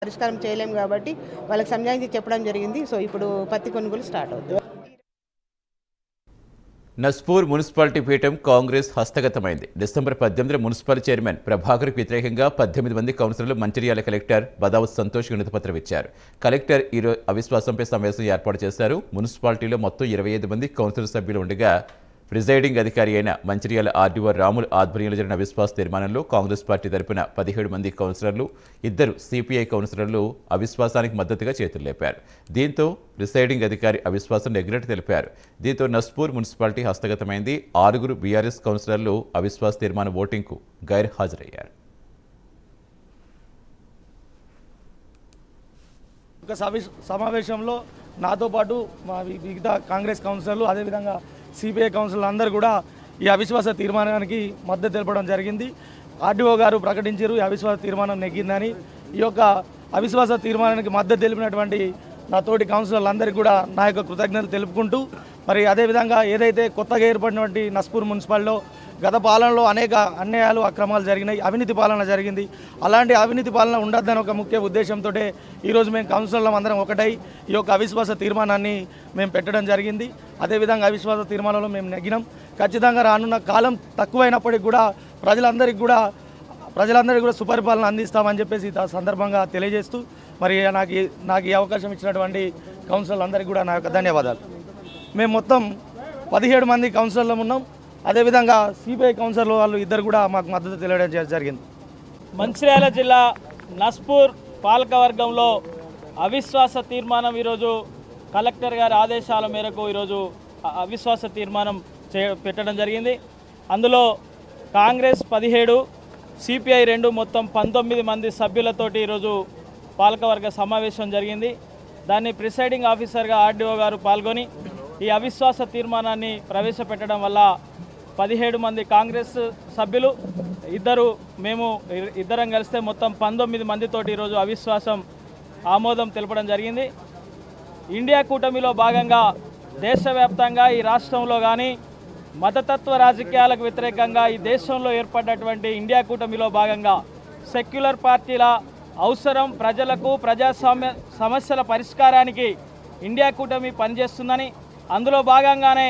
పరిష్కారం చేయలేము కాబట్టి వాళ్ళకి సంజాయించి చెప్పడం జరిగింది. సో ఇప్పుడు పత్తి కొనుగోలు స్టార్ట్ అవుతుంది. నస్పూర్ మున్సిపాలిటీ పీఠం కాంగ్రెస్ హస్తగతమైంది. డిసెంబర్ 18 మున్సిపల్ చైర్మన్ ప్రభాకర్కు వ్యతిరేకంగా 18 మంది కౌన్సిలర్లు మంచిర్యాల కలెక్టర్ బదావత్ సంతోష్ వినతిపత్రం ఇచ్చారు. కలెక్టర్ ఈరోజు అవిశ్వాసంపై సమావేశం ఏర్పాటు చేశారు. మున్సిపాలిటీలో మొత్తం 25 మంది కౌన్సిల్ సభ్యులు ఉండగా ప్రిజైడింగ్ అధికారి అయిన మంచిర్యాల ఆర్డీఓ రాములు ఆధ్వర్యంలో జరిగిన అవిశ్వాస తీర్మానంలో కాంగ్రెస్ పార్టీ తరపున 17 మంది కౌన్సిలర్లు, 2 సిపిఐ కౌన్సిలర్లు అవిశ్వాసానికి మద్దతుగా చేతులు లేపారు. దీంతో ప్రిసైడింగ్ అధికారి అవిశ్వాసం నెగ్గినట్టు తెలిపారు. దీంతో నస్పూర్ మున్సిపాలిటీ హస్తగతమైంది. 6 బీఆర్ఎస్ కౌన్సిలర్లు అవిశ్వాస తీర్మాన ఓటింగ్కు గైర్హాజరయ్యారు. సమావేశంలో నాతో పాటు మా మిగతా కాంగ్రెస్ కౌన్సిలర్లు, అదేవిధంగా సిపిఐ కౌన్సిలర్లు అందరూ కూడా ఈ అవిశ్వాస తీర్మానానికి మద్దతు తెలపడం జరిగింది. ఆర్డీఓ గారు ప్రకటించారు ఈ అవిశ్వాస తీర్మానం నెగ్గిందని. ఈ యొక్క అవిశ్వాస తీర్మానానికి మద్దతు తెలిపినటువంటి నా తోటి కౌన్సిలర్లందరికీ కూడా నా యొక్క కృతజ్ఞతలు తెలుపుకుంటూ, మరి అదేవిధంగా ఏదైతే కొత్తగా ఏర్పడినటువంటి నస్పూర్ మున్సిపాలిటీలో గత పాలనలో అనేక అన్యాయాలు, అక్రమాలు జరిగినాయి, అవినీతి పాలన జరిగింది. అలాంటి అవినీతి పాలన ఉండొద్దని ఒక ముఖ్య ఉద్దేశంతో ఈరోజు మేము కౌన్సిలర్లం అందరం ఒకటై ఈ యొక్క అవిశ్వాస తీర్మానాన్ని మేము పెట్టడం జరిగింది. అదేవిధంగా అవిశ్వాస తీర్మానంలో మేము నెగ్గినాం. ఖచ్చితంగా రానున్న కాలం తక్కువైనప్పటికీ కూడా ప్రజలందరికీ కూడా సుపరిపాలన అందిస్తామని చెప్పేసి సందర్భంగా తెలియజేస్తూ, మరి నాకు ఈ అవకాశం ఇచ్చినటువంటి కౌన్సిలర్లందరికీ కూడా నా యొక్క ధన్యవాదాలు. మేము మొత్తం 17 మంది కౌన్సిలర్లు ఉన్నాం. అదేవిధంగా సిపిఐ కౌన్సిలర్ వాళ్ళు 2 కూడా మాకు మద్దతు తెలియడం జరిగింది. మంచిర్యాల జిల్లా నస్పూర్ పాలకవర్గంలో అవిశ్వాస తీర్మానం ఈరోజు కలెక్టర్ గారి ఆదేశాల మేరకు ఈరోజు అవిశ్వాస తీర్మానం పెట్టడం జరిగింది. అందులో కాంగ్రెస్ 17, సిపిఐ 2 మొత్తం 19 మంది సభ్యులతోటి ఈరోజు పాలకవర్గ సమావేశం జరిగింది. దాన్ని ప్రిసైడింగ్ ఆఫీసర్గా ఆర్డీఓ గారు పాల్గొని ఈ అవిశ్వాస తీర్మానాన్ని ప్రవేశపెట్టడం వల్ల 17 మంది కాంగ్రెస్ సభ్యులు, మేము ఇద్దరం కలిస్తే మొత్తం 19 మందితోటి ఈరోజు అవిశ్వాసం ఆమోదం తెలపడం జరిగింది. ఇండియా కూటమిలో భాగంగా దేశవ్యాప్తంగా ఈ రాష్ట్రంలో కానీ మతతత్వ రాజకీయాలకు వ్యతిరేకంగా ఈ దేశంలో ఏర్పడినటువంటి ఇండియా కూటమిలో భాగంగా సెక్యులర్ పార్టీల అవసరం, ప్రజలకు ప్రజాస్వామ్య సమస్యల పరిష్కారానికి ఇండియా కూటమి పనిచేస్తుందని, అందులో భాగంగానే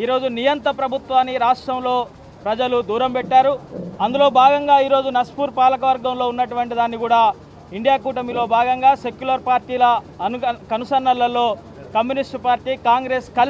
ఈరోజు నియంత ప్రభుత్వాన్ని రాష్ట్రంలో ప్రజలు దూరం పెట్టారు. అందులో భాగంగా ఈరోజు నస్పూర్ పాలకవర్గంలో ఉన్నటువంటి దాన్ని కూడా ఇండియా కూటమిలో భాగంగా సెక్యులర్ పార్టీల కనుసన్నలలో కమ్యూనిస్టు పార్టీ, కాంగ్రెస్